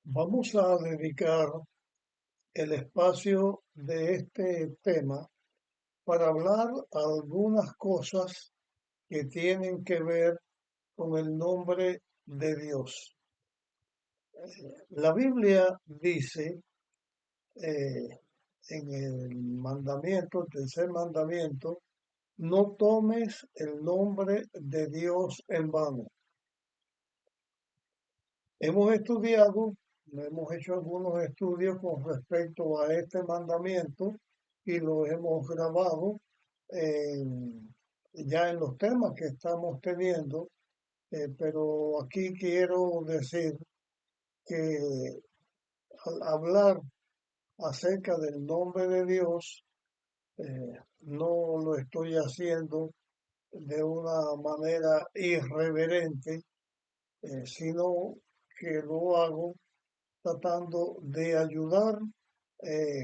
Vamos a dedicar el espacio de este tema para hablar algunas cosas que tienen que ver con el nombre de Dios. La Biblia dice eh, en el mandamiento, el tercer mandamiento, no tomes el nombre de Dios en vano. Hemos hecho algunos estudios con respecto a este mandamiento y lo hemos grabado ya en los temas que estamos teniendo, pero aquí quiero decir que al hablar acerca del nombre de Dios, no lo estoy haciendo de una manera irreverente, sino que lo hago tratando de ayudar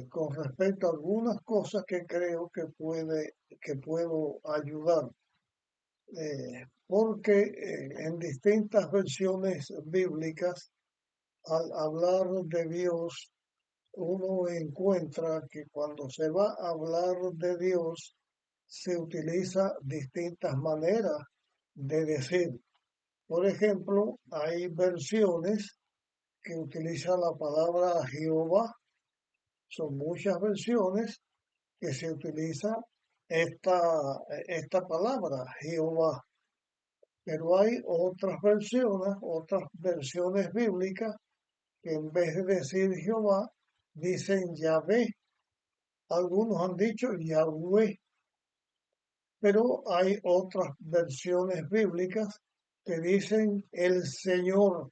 con respecto a algunas cosas que creo que puedo ayudar. Porque en distintas versiones bíblicas, al hablar de Dios, uno encuentra que cuando se va a hablar de Dios, se utiliza distintas maneras de decir. Por ejemplo, hay versiones que utilizan la palabra Jehová. Son muchas versiones que se utiliza esta palabra, Jehová. Pero hay otras versiones bíblicas que en vez de decir Jehová, dicen Yahvé. Algunos han dicho Yahweh, pero hay otras versiones bíblicas que dicen el Señor.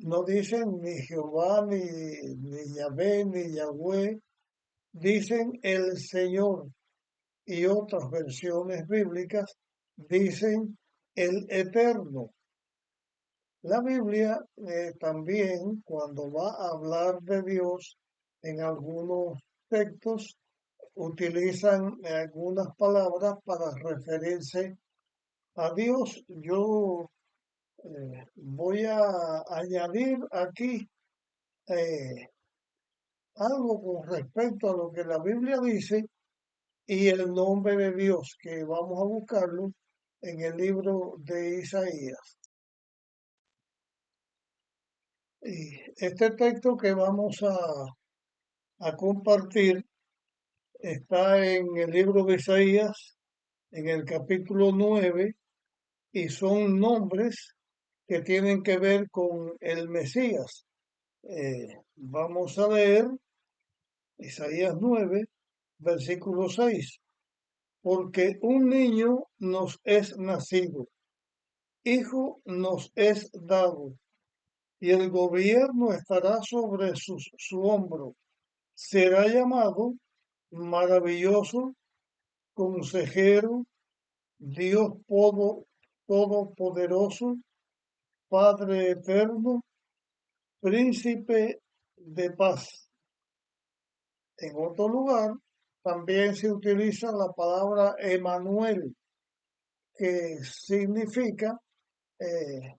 No dicen ni Jehová, ni Yahvé, ni Yahweh, dicen el Señor, y otras versiones bíblicas dicen el Eterno. La Biblia también, cuando va a hablar de Dios, en algunos textos utilizan algunas palabras para referirse a Dios. Yo voy a añadir aquí eh, algo con respecto a lo que la Biblia dice y el nombre de Dios, que vamos a buscarlo en el libro de Isaías. Y este texto que vamos a compartir está en el libro de Isaías, en el capítulo 9, y son nombres que tienen que ver con el Mesías. Vamos a leer Isaías 9, versículo 6. Porque un niño nos es nacido, hijo nos es dado, y el gobierno estará sobre su hombro. Será llamado maravilloso, consejero, Dios todopoderoso, Padre eterno, príncipe de paz. En otro lugar, también se utiliza la palabra Emanuel, que significa eh,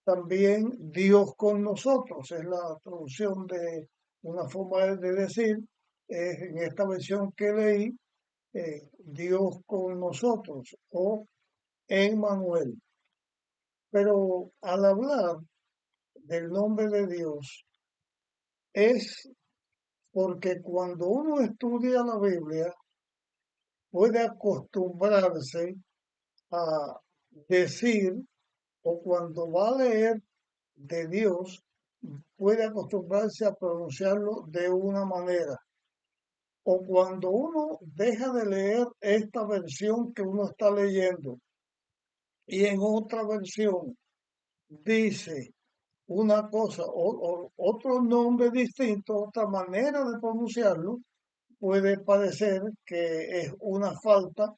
también Dios con nosotros. Es la traducción de una forma de decir, en esta versión que leí, Dios con nosotros o Emmanuel. Pero al hablar del nombre de Dios es porque cuando uno estudia la Biblia puede acostumbrarse a decir, o cuando va a leer de Dios, puede acostumbrarse a pronunciarlo de una manera. O cuando uno deja de leer esta versión que uno está leyendo y en otra versión dice una cosa o otro nombre distinto, otra manera de pronunciarlo, puede parecer que es una falta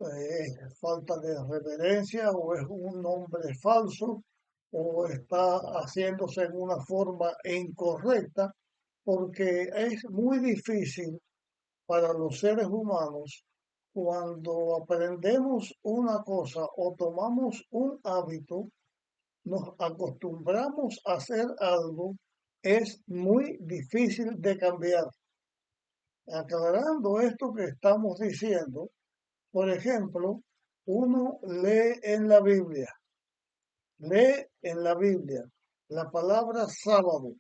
de reverencia o es un nombre falso o está haciéndose en una forma incorrecta, porque es muy difícil para los seres humanos cuando aprendemos una cosa o tomamos un hábito nos acostumbramos a hacer algo, es muy difícil de cambiar. Aclarando esto que estamos diciendo, por ejemplo, uno lee en la Biblia la palabra sábado,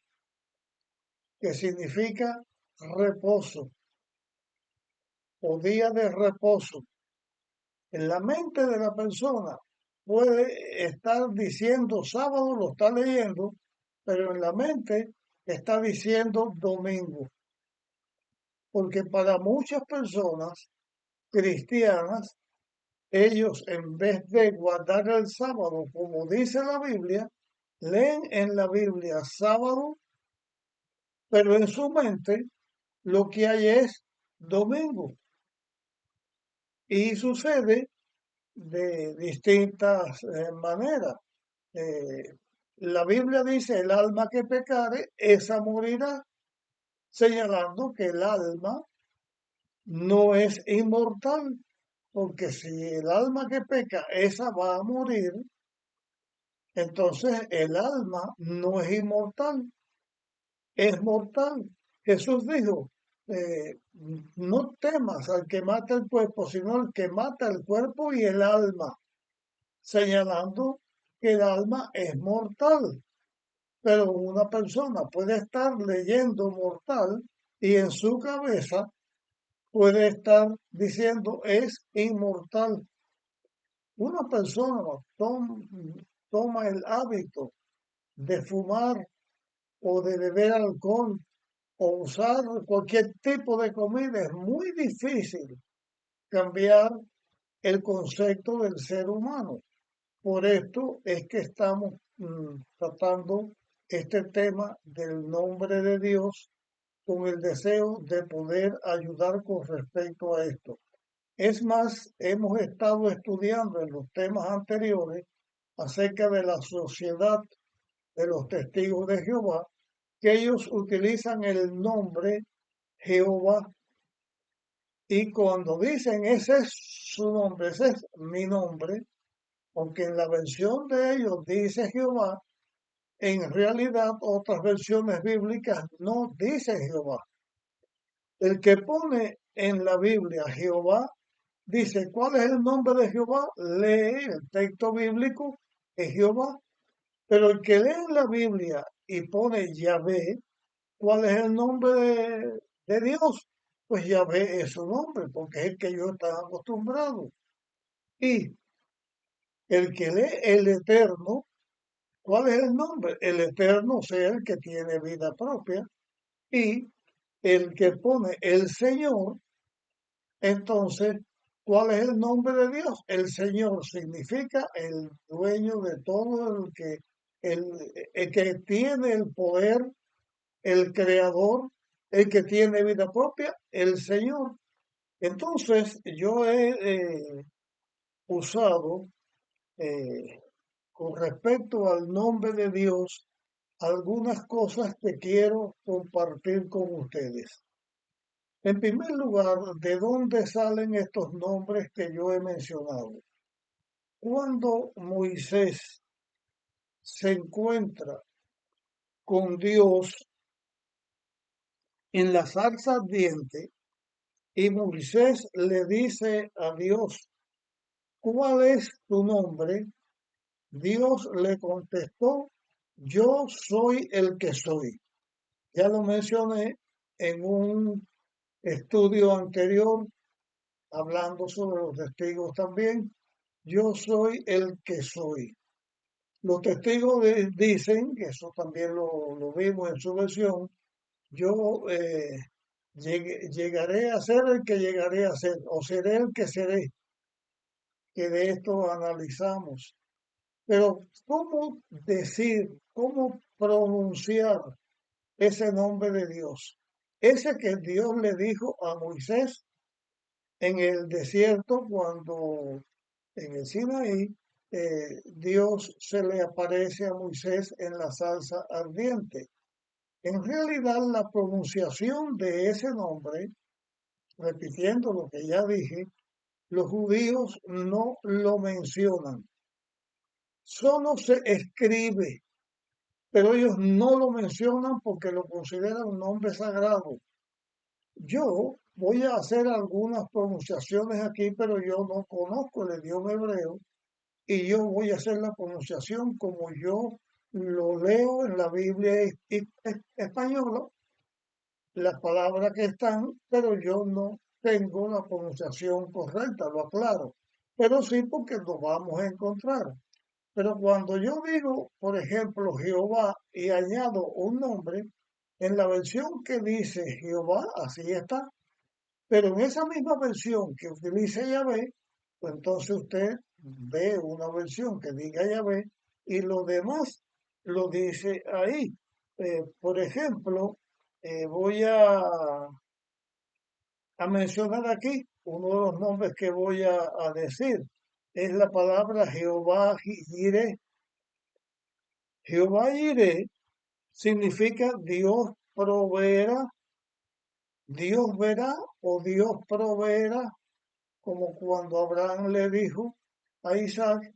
que significa reposo o día de reposo. En la mente de la persona puede estar diciendo sábado, lo está leyendo, pero en la mente está diciendo domingo. Porque para muchas personas cristianas, ellos en vez de guardar el sábado como dice la Biblia, leen en la Biblia sábado, pero en su mente lo que hay es domingo. Y sucede de distintas maneras. Eh, la Biblia dice, el alma que pecare, esa morirá, señalando que el alma no es inmortal, porque si el alma que peca, esa va a morir, entonces el alma no es inmortal, es mortal. Jesús dijo, no temas al que mata el cuerpo, sino al que mata el cuerpo y el alma, señalando que el alma es mortal. Pero una persona puede estar leyendo mortal y en su cabeza puede estar diciendo es inmortal. Una persona toma el hábito de fumar o de beber alcohol o usar cualquier tipo de comida. Es muy difícil cambiar el concepto del ser humano. Por esto es que estamos tratando este tema del nombre de Dios con el deseo de poder ayudar con respecto a esto. Es más, hemos estado estudiando en los temas anteriores acerca de la sociedad de los testigos de Jehová, que ellos utilizan el nombre Jehová y cuando dicen ese es su nombre, ese es mi nombre, aunque en la versión de ellos dice Jehová, en realidad otras versiones bíblicas no dice Jehová. El que pone en la Biblia Jehová dice, ¿cuál es el nombre de Jehová? Lee el texto bíblico, es Jehová. Pero el que lee en la Biblia y pone Yahvé, ¿cuál es el nombre de Dios? Pues Yahvé es su nombre, porque es el que yo estaba acostumbrado. Y el que lee el Eterno, ¿cuál es el nombre? El Eterno sea el que tiene vida propia. Y el que pone el Señor, entonces, ¿cuál es el nombre de Dios? El Señor significa el dueño de todo, el, el que tiene el poder, el creador, el que tiene vida propia, el Señor. Entonces, yo he usado eh, con respecto al nombre de Dios algunas cosas que quiero compartir con ustedes. En primer lugar, ¿de dónde salen estos nombres que yo he mencionado? Cuando Moisés se encuentra con Dios en la zarza ardiente y Moisés le dice a Dios, ¿cuál es tu nombre? Dios le contestó, yo soy el que soy. Ya lo mencioné en un estudio anterior, hablando sobre los testigos también. Yo soy el que soy. Los testigos dicen, que eso también lo vimos en su versión, yo llegaré a ser el que llegaré a ser, o seré el que seré, que de esto analizamos. Pero, ¿cómo decir, cómo pronunciar ese nombre de Dios? Ese que Dios le dijo a Moisés en el desierto cuando en el Sinaí Dios se le aparece a Moisés en la salsa ardiente. En realidad la pronunciación de ese nombre, repitiendo lo que ya dije, los judíos no lo mencionan. solo se escribe, pero ellos no lo mencionan porque lo consideran un nombre sagrado. Yo voy a hacer algunas pronunciaciones aquí, pero yo no conozco el idioma hebreo y yo voy a hacer la pronunciación como yo lo leo en la Biblia española, las palabras que están, pero yo no tengo la pronunciación correcta, lo aclaro. Pero sí porque nos vamos a encontrar. Pero cuando yo digo, por ejemplo, Jehová y añado un nombre, en la versión que dice Jehová, así está. Pero en esa misma versión que utilice Yahvé, pues entonces usted ve una versión que diga Yahvé y lo demás lo dice ahí. Por ejemplo, voy a mencionar aquí uno de los nombres que voy a decir. Es la palabra Jehová Jireh. Jehová Jireh significa Dios proveerá, Dios verá o Dios proveerá, como cuando Abraham le dijo a Isaac,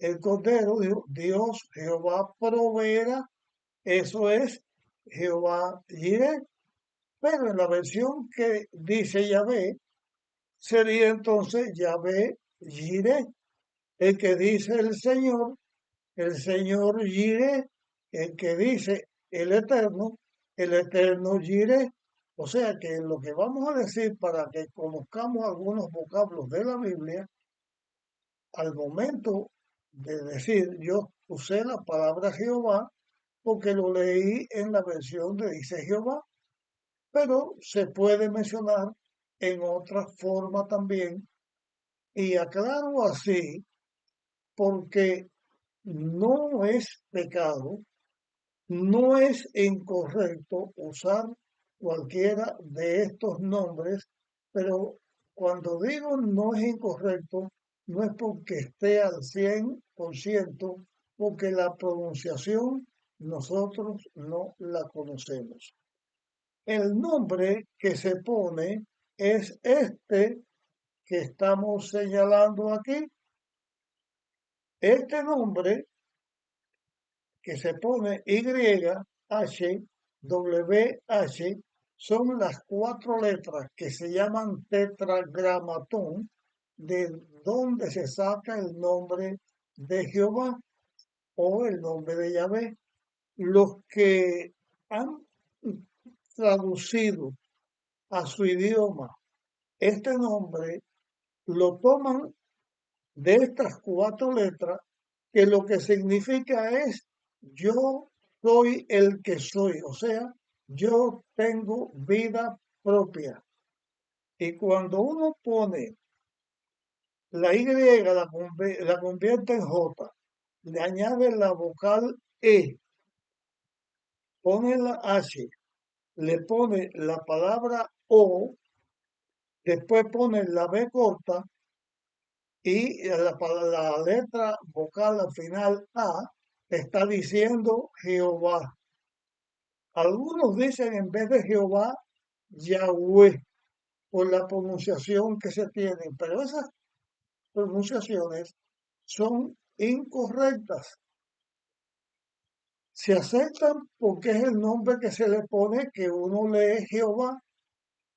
el cordero, dijo, Dios, Jehová proveerá, eso es Jehová Jireh, pero en la versión que dice Yahvé, sería entonces Yahvé Jireh, el que dice el Señor Jireh, el que dice el Eterno Jireh. O sea que lo que vamos a decir para que conozcamos algunos vocablos de la Biblia, al momento de decir yo usé la palabra Jehová porque lo leí en la versión de dice Jehová, pero se puede mencionar en otra forma también y aclaro así porque no es pecado, no es incorrecto usar cualquiera de estos nombres, pero cuando digo no es incorrecto, no es porque esté al 100%, porque la pronunciación nosotros no la conocemos. El nombre que se pone es este que estamos señalando aquí. Este nombre que se pone YHWH son las cuatro letras que se llaman tetragramatón, de donde se saca el nombre de Jehová o el nombre de Yahvé. Los que han traducido a su idioma este nombre lo toman de estas cuatro letras, que lo que significa es yo soy el que soy, o sea, yo tengo vida propia. Y cuando uno pone la Y, la convierte en J, le añade la vocal E, pone la H, le pone la palabra O, después pone la B corta y la letra vocal al final A está diciendo Jehová. Algunos dicen en vez de Jehová, Yahweh, por la pronunciación que se tienen, pero esas pronunciaciones son incorrectas. Se aceptan porque es el nombre que se le pone que uno lee Jehová.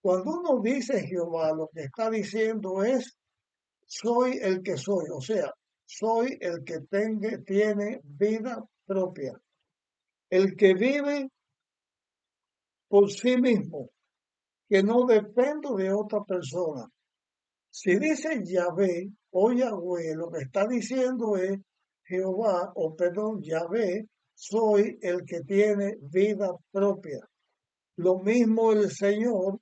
Cuando uno dice Jehová, lo que está diciendo es soy el que soy, o sea, soy el que tiene vida propia, el que vive por sí mismo, que no depende de otra persona. Si dice Yahvé o Yahweh, lo que está diciendo es Jehová, o perdón, Yahvé, soy el que tiene vida propia. Lo mismo el Señor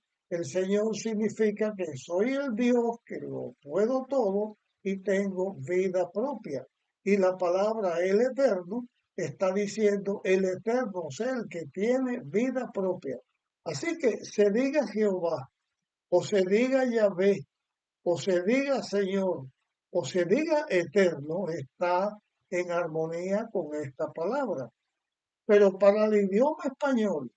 significa que soy el Dios que lo puedo todo y tengo vida propia. Y la palabra el eterno está diciendo el eterno, o sea, el que tiene vida propia. Así que se diga Jehová, o se diga Yahvé, o se diga Señor, o se diga eterno, está en armonía con esta palabra. Pero para el idioma español,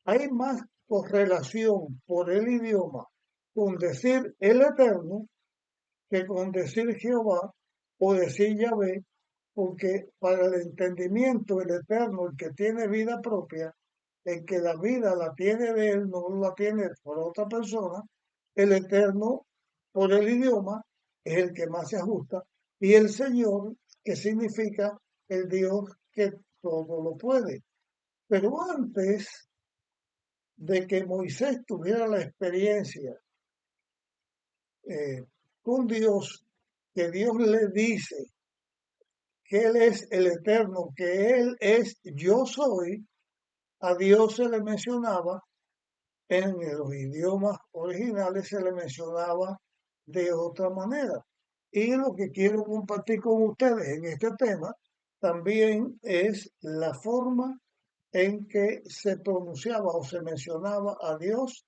hay más correlación por el idioma con decir el Eterno que con decir Jehová o decir Yahvé, porque para el entendimiento, el eterno, el que tiene vida propia, el que la vida la tiene de él, no la tiene por otra persona, el eterno, por el idioma, es el que más se ajusta, y el Señor, que significa el Dios que todo lo puede. Pero antes de que Moisés tuviera la experiencia con Dios, que Dios le dice que Él es el eterno, que Él es yo soy, a Dios se le mencionaba en los idiomas originales, se le mencionaba de otra manera. Y lo que quiero compartir con ustedes en este tema también es la forma en que se pronunciaba o se mencionaba a Dios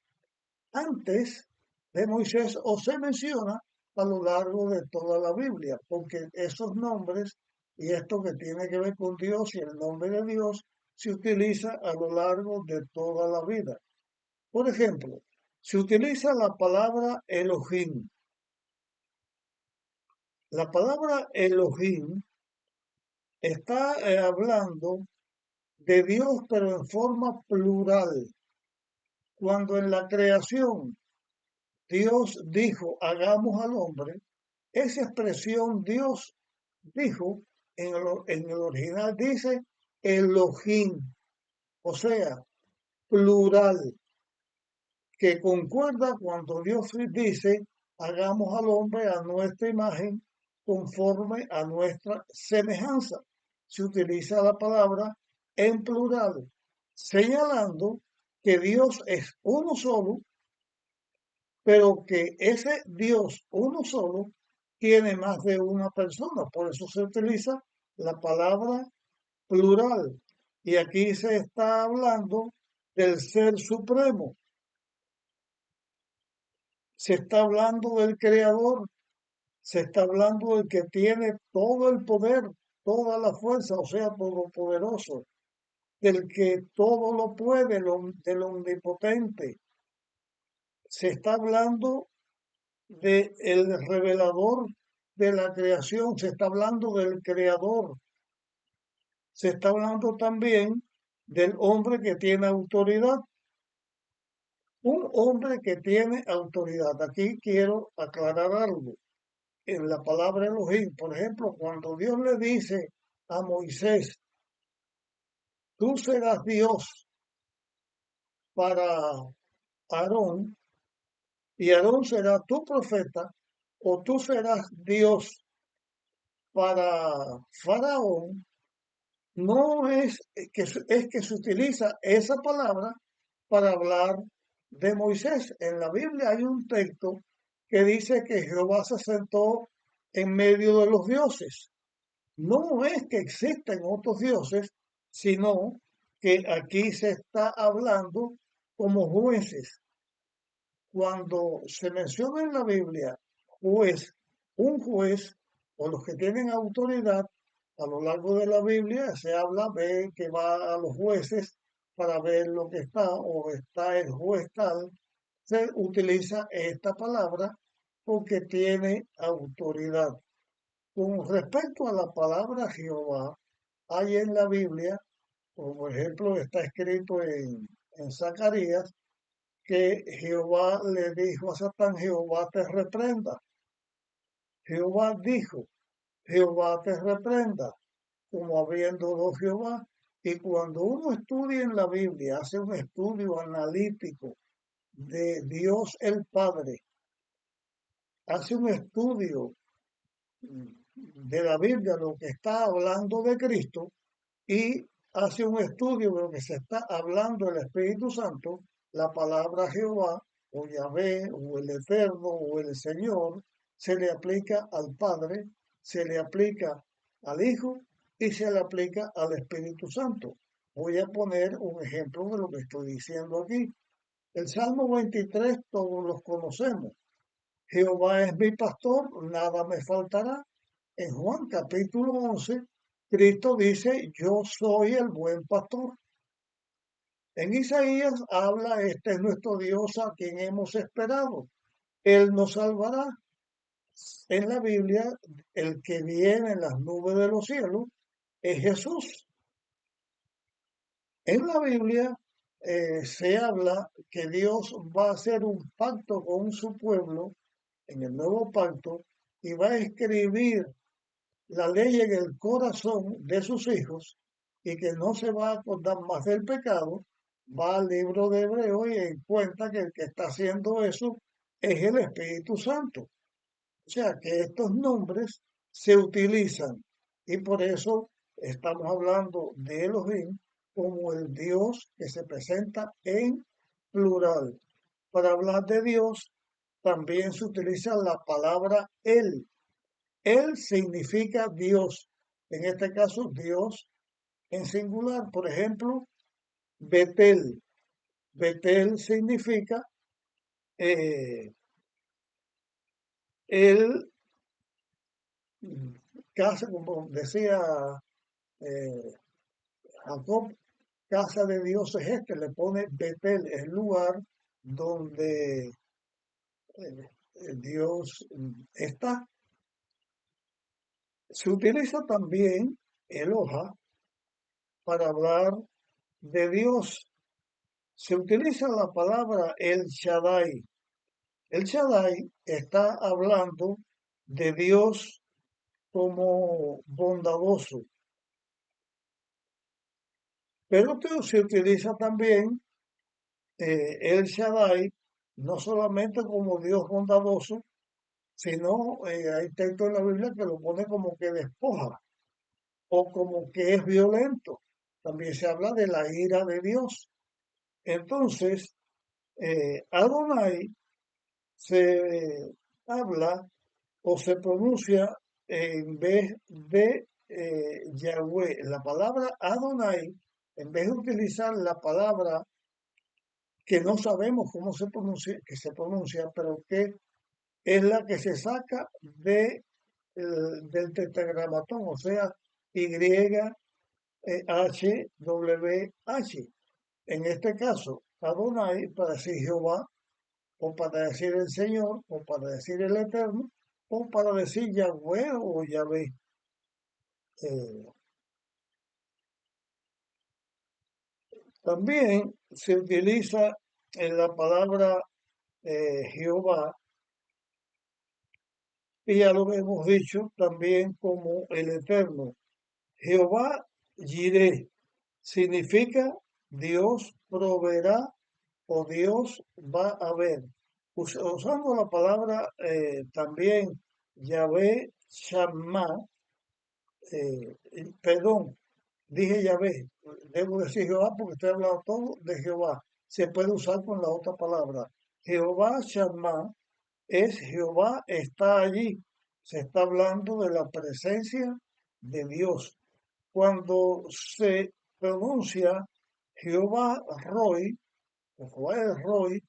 antes de Moisés o se menciona a lo largo de toda la Biblia, porque esos nombres y esto que tiene que ver con Dios y el nombre de Dios se utiliza a lo largo de toda la vida. Por ejemplo, se utiliza la palabra Elohim. La palabra Elohim está hablando de Dios, pero en forma plural. Cuando en la creación Dios dijo, hagamos al hombre, esa expresión Dios dijo, en el original dice Elohim, o sea, plural, que concuerda cuando Dios dice, hagamos al hombre a nuestra imagen, conforme a nuestra semejanza. Se utiliza la palabra en plural, señalando que Dios es uno solo, pero que ese Dios uno solo tiene más de una persona. Por eso se utiliza la palabra plural. Y aquí se está hablando del Ser Supremo. Se está hablando del Creador. Se está hablando del que tiene todo el poder, toda la fuerza, o sea, todopoderoso. Del que todo lo puede, del omnipotente. Se está hablando del revelador de la creación, se está hablando del creador, se está hablando también del hombre que tiene autoridad, un hombre que tiene autoridad. Aquí quiero aclarar algo. En la palabra Elohim, por ejemplo, cuando Dios le dice a Moisés, tú serás Dios para Aarón y Aarón será tu profeta, o tú serás Dios para Faraón, no es es que se utiliza esa palabra para hablar de Moisés. En la Biblia hay un texto que dice que Jehová se sentó en medio de los dioses. No es que existen otros dioses, sino que aquí se está hablando como jueces. Cuando se menciona en la Biblia juez, un juez o los que tienen autoridad, a lo largo de la Biblia se habla de que va a los jueces para ver lo que está o está el juez tal, se utiliza esta palabra porque tiene autoridad. Con respecto a la palabra Jehová, hay en la Biblia, como por ejemplo está escrito en Zacarías, que Jehová le dijo a Satán, Jehová te reprenda. Jehová dijo, Jehová te reprenda, como habiendo dos Jehová. Y cuando uno estudia en la Biblia, hace un estudio analítico de Dios el Padre, hace un estudio de la Biblia, lo que está hablando de Cristo, y hace un estudio de lo que se está hablando del Espíritu Santo, la palabra Jehová o Yahvé o el Eterno o el Señor se le aplica al Padre, se le aplica al Hijo y se le aplica al Espíritu Santo. Voy a poner un ejemplo de lo que estoy diciendo aquí. El Salmo 23 todos los conocemos. Jehová es mi pastor, nada me faltará. En Juan capítulo 11, Cristo dice, yo soy el buen pastor. En Isaías habla, este es nuestro Dios a quien hemos esperado. Él nos salvará. En la Biblia, el que viene en las nubes de los cielos es Jesús. En la Biblia se habla que Dios va a hacer un pacto con su pueblo en el nuevo pacto y va a escribir la ley en el corazón de sus hijos y que no se va a acordar más del pecado. Va al libro de Hebreo y encuentra que el que está haciendo eso es el Espíritu Santo. O sea que estos nombres se utilizan y por eso estamos hablando de Elohim como el Dios que se presenta en plural. Para hablar de Dios también se utiliza la palabra Él. Él significa Dios. En este caso, Dios en singular. Por ejemplo, Betel. Betel significa eh, él, casa, como decía eh, Jacob, casa de Dios es este, le pone Betel, el lugar donde Dios está. Se utiliza también Eloha para hablar de Dios. Se utiliza la palabra El Shaddai. El Shaddai está hablando de Dios como bondadoso, pero se utiliza también El Shaddai no solamente como Dios bondadoso, sino hay textos en la Biblia que lo pone como que despoja o como que es violento. También se habla de la ira de Dios. Entonces, Adonai se habla o se pronuncia en vez de Yahweh. La palabra Adonai, en vez de utilizar la palabra que no sabemos cómo se pronuncia, que se pronuncia, pero que es la que se saca del tetragramatón, o sea, YHWH. En este caso, Adonai para decir Jehová, o para decir el Señor, o para decir el Eterno, o para decir Yahweh o Yahvé. Eh, También se utiliza en la palabra Jehová, y ya lo hemos dicho también como el Eterno. Jehová Jireh significa Dios proveerá o Dios va a ver. Usando la palabra también Yahvé Shammah, perdón, dije Yahvé, debo decir Jehová porque estoy hablando todo de Jehová. Se puede usar con la otra palabra. Jehová Shammah es Jehová está allí. Se está hablando de la presencia de Dios. Cuando se pronuncia Jehová Roy, o Jehová es Roy,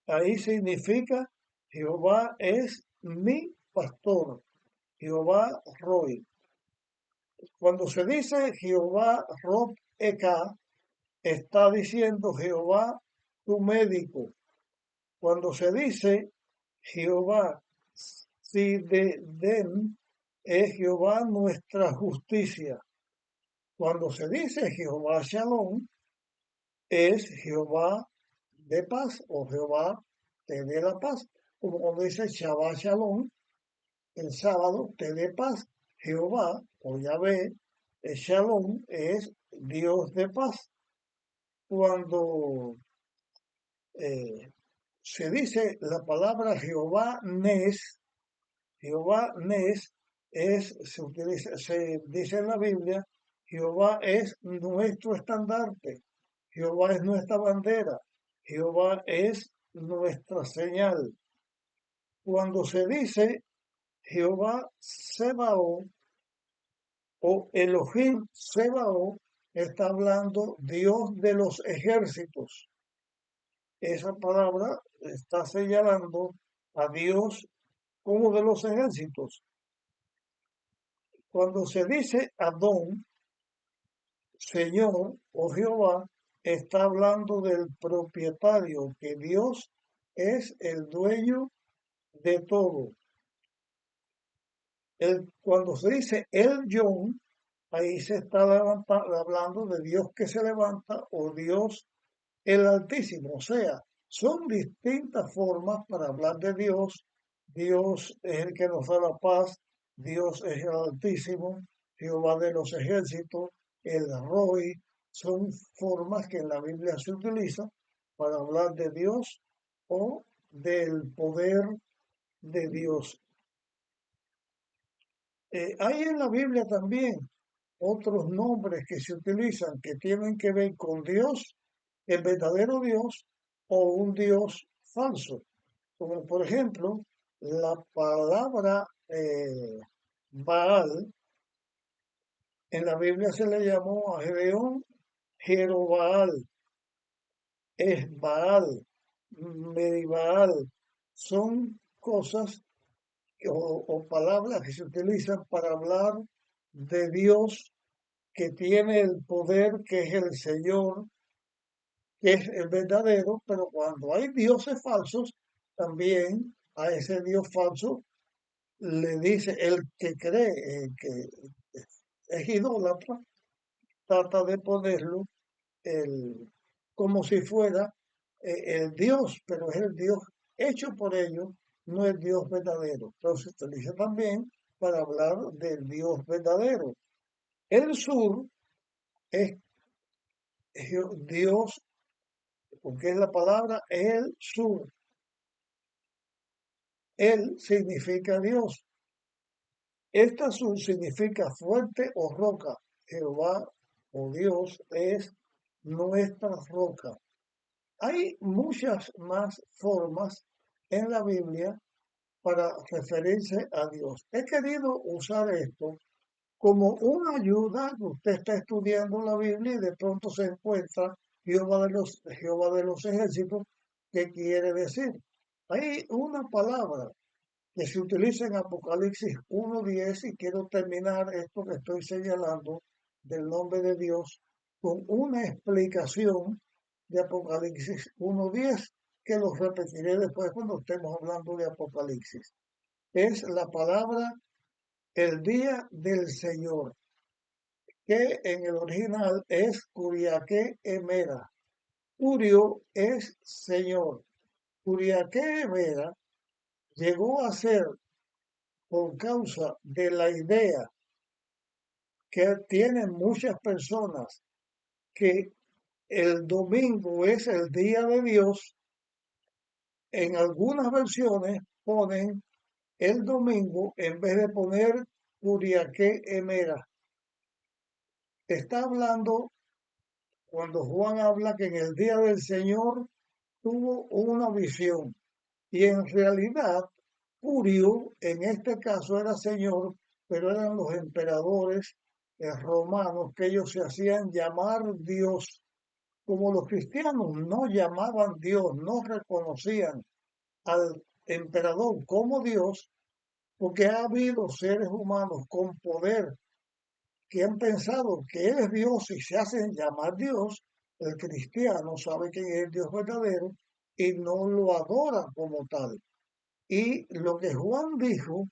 ahí significa Jehová es mi pastor. Jehová Roy. Cuando se dice Jehová Rob Eka, está diciendo Jehová tu médico. Cuando se dice Jehová Sideden, es Jehová nuestra justicia. Cuando se dice Jehová Shalom, es Jehová de paz o Jehová te dé la paz. Como cuando dice Shabbat Shalom, el sábado te dé paz. Jehová o Yahvé, Shalom es Dios de paz. Cuando eh, se dice la palabra Jehová Nes se dice en la Biblia, Jehová es nuestro estandarte, Jehová es nuestra bandera, Jehová es nuestra señal. Cuando se dice Jehová Sebaot o Elohim Sebaot, está hablando Dios de los ejércitos. Esa palabra está señalando a Dios como de los ejércitos. Cuando se dice Adón, Señor o Jehová, está hablando del propietario, que Dios es el dueño de todo. Cuando se dice el Yon, ahí se está hablando de Dios que se levanta o Dios el Altísimo. O sea, son distintas formas para hablar de Dios. Dios es el que nos da la paz, Dios es el Altísimo, Jehová de los ejércitos, el Roy. Son formas que en la Biblia se utilizan para hablar de Dios o del poder de Dios. Hay en la Biblia también otros nombres que se utilizan que tienen que ver con Dios, el verdadero Dios o un Dios falso. Como por ejemplo, la palabra Baal, en la Biblia se le llamó a Gedeón Jerobaal, Esbaal, Meribaal. Son cosas o palabras que se utilizan para hablar de Dios que tiene el poder, que es el Señor, que es el verdadero, pero cuando hay dioses falsos, también a ese Dios falso le dice el que cree que es idólatra, trata de ponerlo el, como si fuera el Dios, pero es el Dios hecho por ellos, no el Dios verdadero. Entonces se utiliza también para hablar del Dios verdadero. El sur es Dios, porque es la palabra el sur. El significa Dios. Esta sur significa fuerte o roca. Jehová o Dios es nuestra roca. Hay muchas más formas en la Biblia para referirse a Dios. He querido usar esto como una ayuda que usted está estudiando la Biblia y de pronto se encuentra Jehová de los ejércitos. ¿Qué quiere decir? Hay una palabra que se utiliza en Apocalipsis 1:10 y quiero terminar esto que estoy señalando del nombre de Dios con una explicación de Apocalipsis 1:10 que lo repetiré después cuando estemos hablando de Apocalipsis. Es la palabra el día del Señor, que en el original es Curiaque Emera. Curio es Señor. Curiaque Emera llegó a ser por causa de la idea que tienen muchas personas que el domingo es el día de Dios. En algunas versiones ponen el domingo en vez de poner Curiaque Emera. Está hablando cuando Juan habla que en el día del Señor tuvo una visión y en realidad Curio en este caso era señor, pero eran los emperadores romanos que ellos se hacían llamar Dios. Como los cristianos no llamaban Dios, no reconocían al emperador como Dios, porque ha habido seres humanos con poder que han pensado que Él es Dios y se hacen llamar Dios. El cristiano sabe que es el Dios verdadero y no lo adora como tal. Y lo que Juan dijo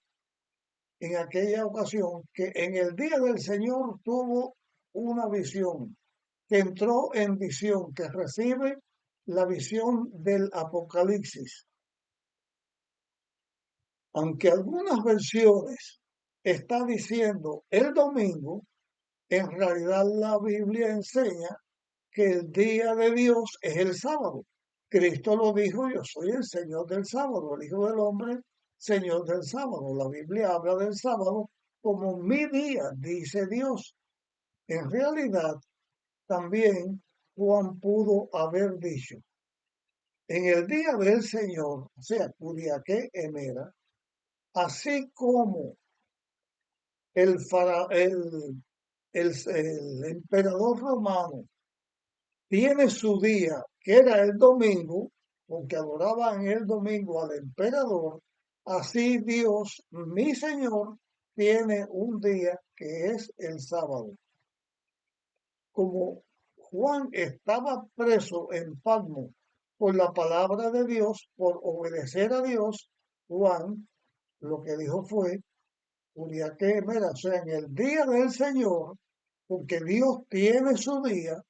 en aquella ocasión, que en el día del Señor tuvo una visión, que entró en visión, que recibe la visión del Apocalipsis. Aunque algunas versiones está diciendo el domingo, en realidad la Biblia enseña que el día de Dios es el sábado. Cristo lo dijo, yo soy el Señor del sábado, el Hijo del Hombre, Señor del sábado. La Biblia habla del sábado como mi día, dice Dios. En realidad, también Juan pudo haber dicho, en el día del Señor, o sea, Curiaque Emera, así como el, el emperador romano tiene su día, que era el domingo, porque adoraban el domingo al emperador, así Dios, mi Señor, tiene un día que es el sábado. Como Juan estaba preso en Patmos por la palabra de Dios, por obedecer a Dios, Juan lo que dijo fue mira, o sea, en el día del Señor, porque Dios tiene su día,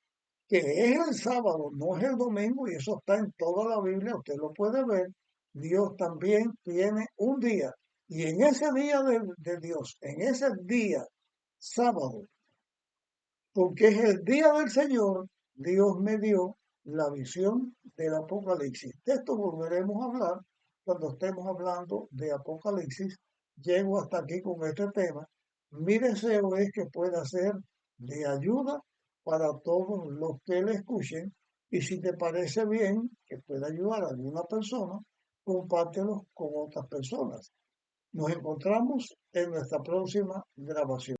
que es el sábado, no es el domingo, y eso está en toda la Biblia, usted lo puede ver. Dios también tiene un día, y en ese día de Dios, en ese día, sábado, porque es el día del Señor, Dios me dio la visión del Apocalipsis. De esto volveremos a hablar cuando estemos hablando de Apocalipsis. Llego hasta aquí con este tema. Mi deseo es que pueda ser de ayuda para todos los que le escuchen, y si te parece bien que pueda ayudar a alguna persona, compártelo con otras personas. Nos encontramos en nuestra próxima grabación.